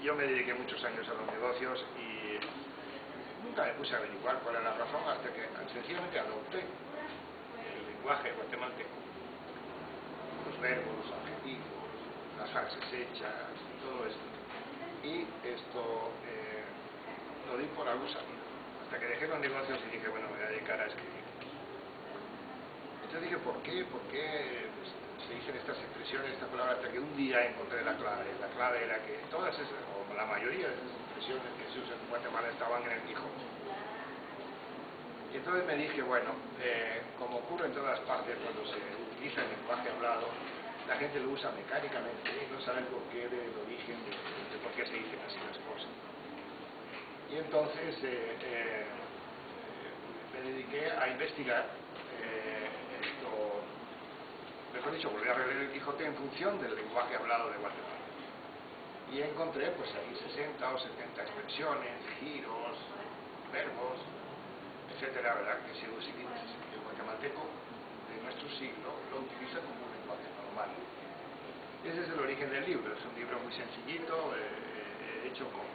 yo me dediqué muchos años a los negocios y nunca me puse a averiguar cuál era la razón hasta que sencillamente adopté el lenguaje guatemalteco, los verbos, los adjetivos, las frases hechas y todo esto. Y esto lo di por algo sabido. Hasta que dejé los negocios y dije, bueno, me voy a dedicar a escribir. Entonces dije, ¿por qué? ¿Por qué se dicen estas expresiones, estas palabras? Hasta que un día encontré la clave. La clave era que todas esas, o la mayoría de esas expresiones que se usan en Guatemala estaban en el Quijote. Y entonces me dije, bueno, como ocurre en todas partes cuando se utiliza el lenguaje hablado, la gente lo usa mecánicamente y no sabe el porqué del origen, de por qué se dicen así las cosas. Y entonces me dediqué a investigar esto, mejor dicho, volví a releer el Quijote en función del lenguaje hablado de Guatemala. Y encontré pues ahí 60 o 70 expresiones, giros, verbos, etcétera, ¿verdad? Que se usa, el guatemalteco de nuestro siglo lo utiliza como un lenguaje normal. Ese es el origen del libro. Es un libro muy sencillito, hecho con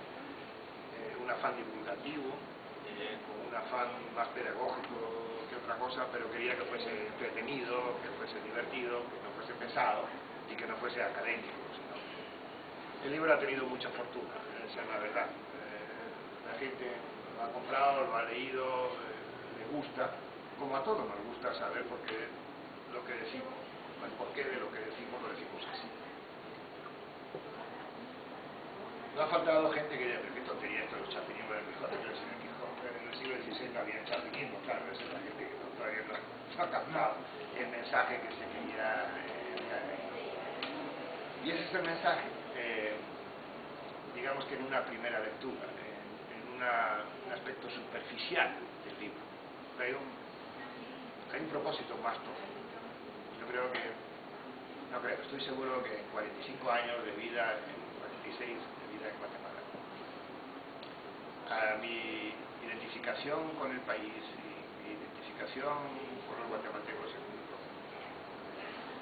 un afán divulgativo, con un afán más pedagógico que otra cosa, pero quería que fuese entretenido, que fuese divertido, que no fuese pesado y que no fuese académico, sino... El libro ha tenido mucha fortuna, esa es la verdad. La gente lo ha comprado, lo ha leído, le gusta, como a todos nos gusta saber por qué lo que decimos, el porqué de lo que decimos lo decimos así. No ha faltado gente que diga, pero qué tontería esto de los chapininos del Quijote, pero si en el Quijote en el siglo XVI no había chapinismo, claro, esa es la gente que todavía no ha captado el mensaje que se quería enviar. Y ese es el mensaje, digamos que en una primera lectura, en un aspecto superficial del libro. Pero hay un propósito más profundo. Yo creo que, estoy seguro que en 45 años de vida, en 46 de vida en Guatemala, mi identificación con el país y mi identificación con los guatemaltecos es muy profunda.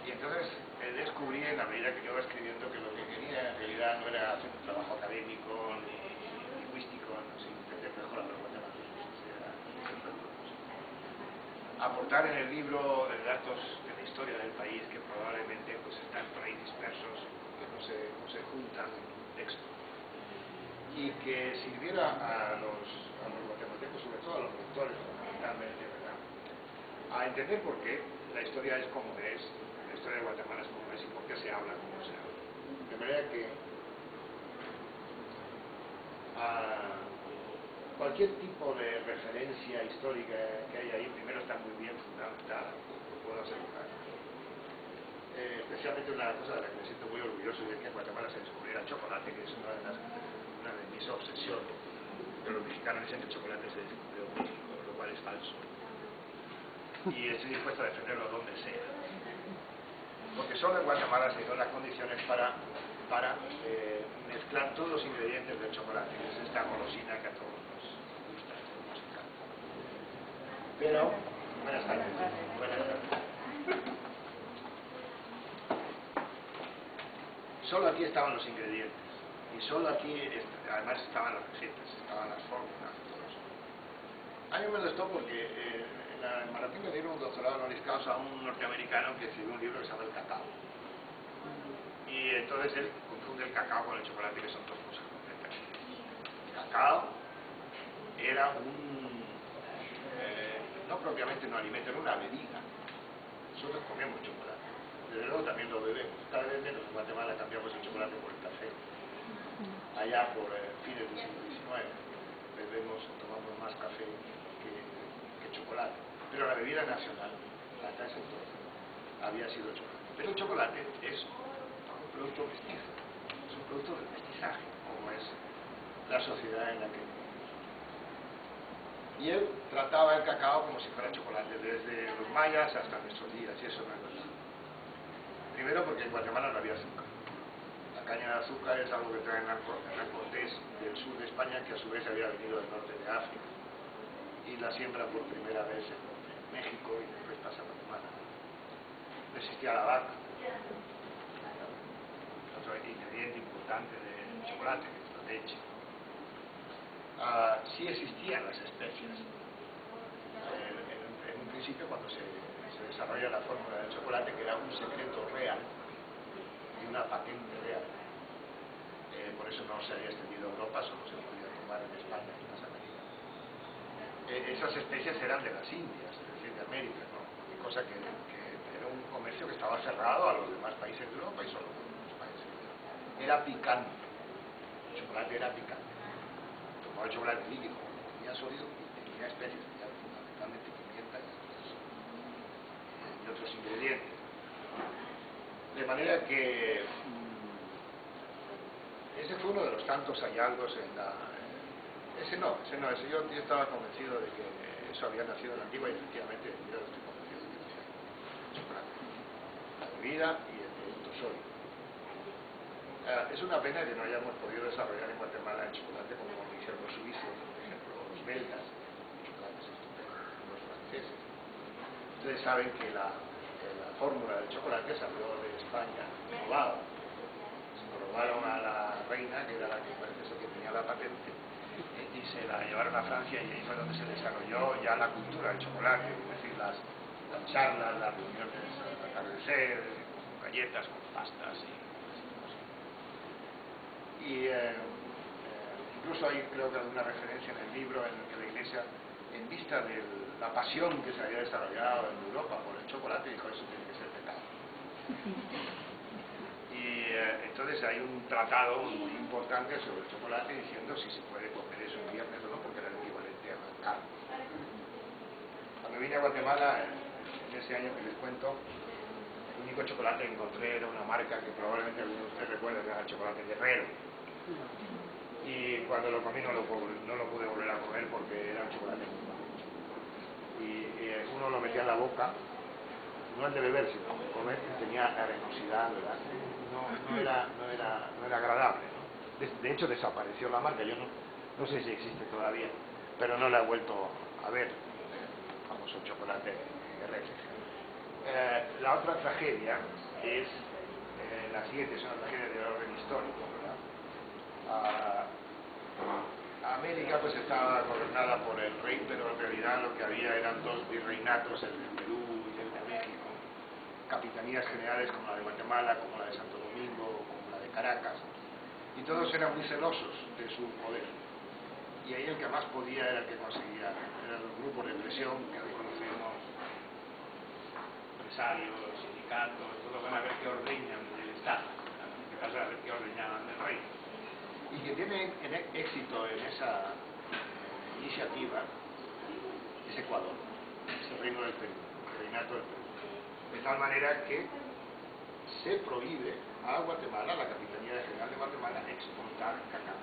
Y entonces descubrí en la medida que yo iba escribiendo que lo que quería en realidad no era hacer un trabajo académico ni lingüístico, sino entender mejor a los guatemaltecos. Aportar en el libro datos de la historia del país que probablemente pues, están por ahí dispersos, que no se juntan en un texto, y que sirviera a los guatemaltecos, sobre todo a los lectores fundamentalmente, ¿verdad?, a entender por qué la historia es como es, la historia de Guatemala es como es y por qué se habla como se habla. De manera que cualquier tipo de referencia histórica que haya ahí, primero está muy bien fundamentada, lo puedo asegurar. Especialmente una cosa de la que me siento muy orgulloso es que en Guatemala se descubriera el chocolate, que es una de mis obsesiones. Que los mexicanos dicen que el chocolate se descubrió en México, lo cual es falso. Y estoy dispuesto a defenderlo donde sea. Porque solo en Guatemala se dieron las condiciones para mezclar todos los ingredientes del chocolate, que es esta golosina que a todos nos gusta, a todos nos encanta. Pero, buenas tardes. Buenas tardes. Solo aquí estaban los ingredientes. Y solo aquí, además, estaban las recetas, estaban las fórmulas y todo eso. A mí me molestó porque en Marroquín me dieron un doctorado honoris causa a un norteamericano que escribió un libro que se llama El Cacao. Y entonces él confunde el cacao con el chocolate, que son dos cosas completamente. El cacao era no propiamente un alimento, era una bebida. Nosotros comemos chocolate. Desde luego también lo bebemos. Cada vez menos en Guatemala cambiamos el chocolate por el café. Allá por fines del siglo XIX tomamos más café que chocolate. Pero la bebida nacional, hasta ese entonces, había sido chocolate. Pero el chocolate es un producto mestizo, es un producto del mestizaje, como es la sociedad en la que vivimos. Y él trataba el cacao como si fuera chocolate, desde los mayas hasta nuestros días, y eso no es verdad. Primero porque en Guatemala no había azúcar. La caña de azúcar es algo que trae Hernán Cortés del sur de España, que a su vez había venido del norte de África, y la siembra por primera vez en México y después pasa a Guatemala. No existía la vaca, otro ingrediente importante del chocolate, que leche. Sí existían las especias. En un principio, cuando se desarrolla la fórmula del chocolate, que era un secreto real y una patente real. Por eso no se había extendido a Europa, solo se podía tomar en España y en las Américas. Esas especies eran de las Indias, es decir, de América, ¿no? Cosa que era un comercio que estaba cerrado a los demás países de Europa y solo a los países de Europa. Era picante, el chocolate era picante. Tomaba el chocolate líquido, tenía sólido y tenía especies, tenía fundamentalmente pimienta y otros ingredientes. De manera que ese fue uno de los tantos hallazgos en la... Ese yo estaba convencido de que eso había nacido en la antigua y efectivamente yo estoy convencido de que nació el chocolate, la bebida y el producto sólido. Es una pena que no hayamos podido desarrollar en Guatemala el chocolate como lo hicieron los suizos, por ejemplo, los belgas, los chocolates estupendos, los franceses. Ustedes saben que la fórmula del chocolate salió de España robada. Robaron a la reina, que era la que parece ser que tenía la patente, y se la llevaron a Francia y ahí fue donde se desarrolló ya la cultura del chocolate, es decir, las charlas, las reuniones al atardecer, con galletas, con pastas y incluso hay creo que alguna referencia en el libro en el que la Iglesia, en vista de la pasión que se había desarrollado en Europa por el chocolate, dijo eso tiene que ser pecado. Y entonces hay un tratado muy importante sobre el chocolate diciendo si se puede comer eso en viernes o no, porque era el equivalente a la carne. Cuando vine a Guatemala, en ese año que les cuento, el único chocolate que encontré era una marca que probablemente algunos de ustedes recuerden, que era el chocolate Guerrero. Y cuando lo comí no lo pude volver a comer porque era un chocolate muy malo. Y uno lo metía en la boca, no el de beber, sino de comer, tenía arenosidad, ¿verdad? No era agradable, ¿no? De hecho desapareció la marca, yo no sé si existe todavía, pero no la he vuelto a ver, el famoso chocolate Guerrero. La otra tragedia es la siguiente, es una tragedia de orden histórico, ¿verdad? América pues estaba gobernada por el rey, pero en realidad lo que había eran dos virreinatos, el de Perú y el de México, capitanías generales como la de Guatemala, como la de Santo Domingo, como la de Caracas, y todos eran muy celosos de su poder. Y ahí el que más podía era el que conseguía, eran los grupos de presión que hoy conocemos, empresarios, sindicatos, todos van a ver qué ordeñan del Estado, en este caso a ver qué ordeñaban del rey. Y que tiene éxito en esa iniciativa es Ecuador, es el reino del Perú, el reinato del Perú. De tal manera que se prohíbe a Guatemala, a la Capitanía General de Guatemala, exportar cacao.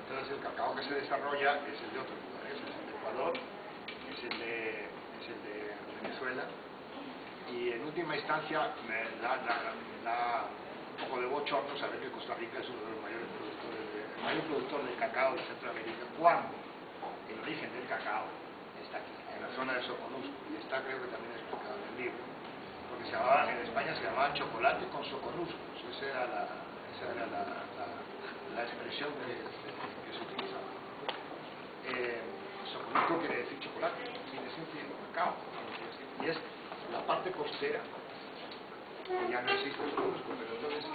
Entonces el cacao que se desarrolla es el de otros lugares, es el de Ecuador, es el de Venezuela, y en última instancia me da un poco de bochorno saber que Costa Rica es uno de los mayores productores el mayor productor de cacao de Centroamérica, cuando el origen del cacao está aquí, en la zona de Soconusco, y está creo que también explicado en el libro, porque en España se llamaba chocolate con soconuscos, esa era la expresión que se utilizaba. Soconusco quiere decir chocolate, en esencia cacao, y es la parte costera, que ya no existe Soconusco, pero entonces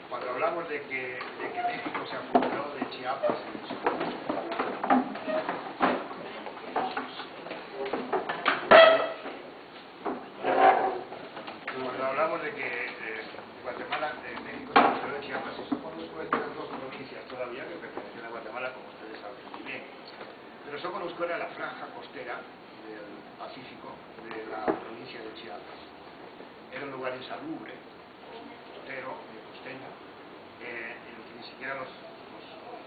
cuando hablamos de que México se ha fundado de Chiapas y de Soconusco, cuando hablamos de que Guatemala, México se fundó de Chiapas y Soconusco, es de las dos provincias todavía que pertenecen a Guatemala, como ustedes saben muy bien. Pero Soconusco era la franja costera del Pacífico de la provincia de Chiapas. Era un lugar insalubre, costero, costeño, en el que ni siquiera los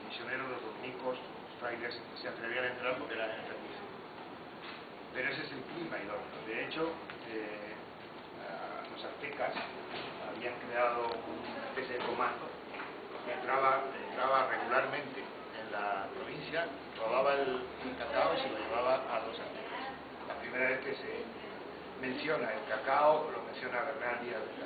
misioneros, los dominicos, los frailes se atrevían a entrar porque eran enfermizos. Pero ese es el clima idóneo. De hecho, los aztecas habían creado una especie de comando que entraba regularmente en la provincia, robaba el cacao y se lo llevaba a los aztecas. La primera vez que se menciona el cacao lo menciona Bernal Díaz de Castillo.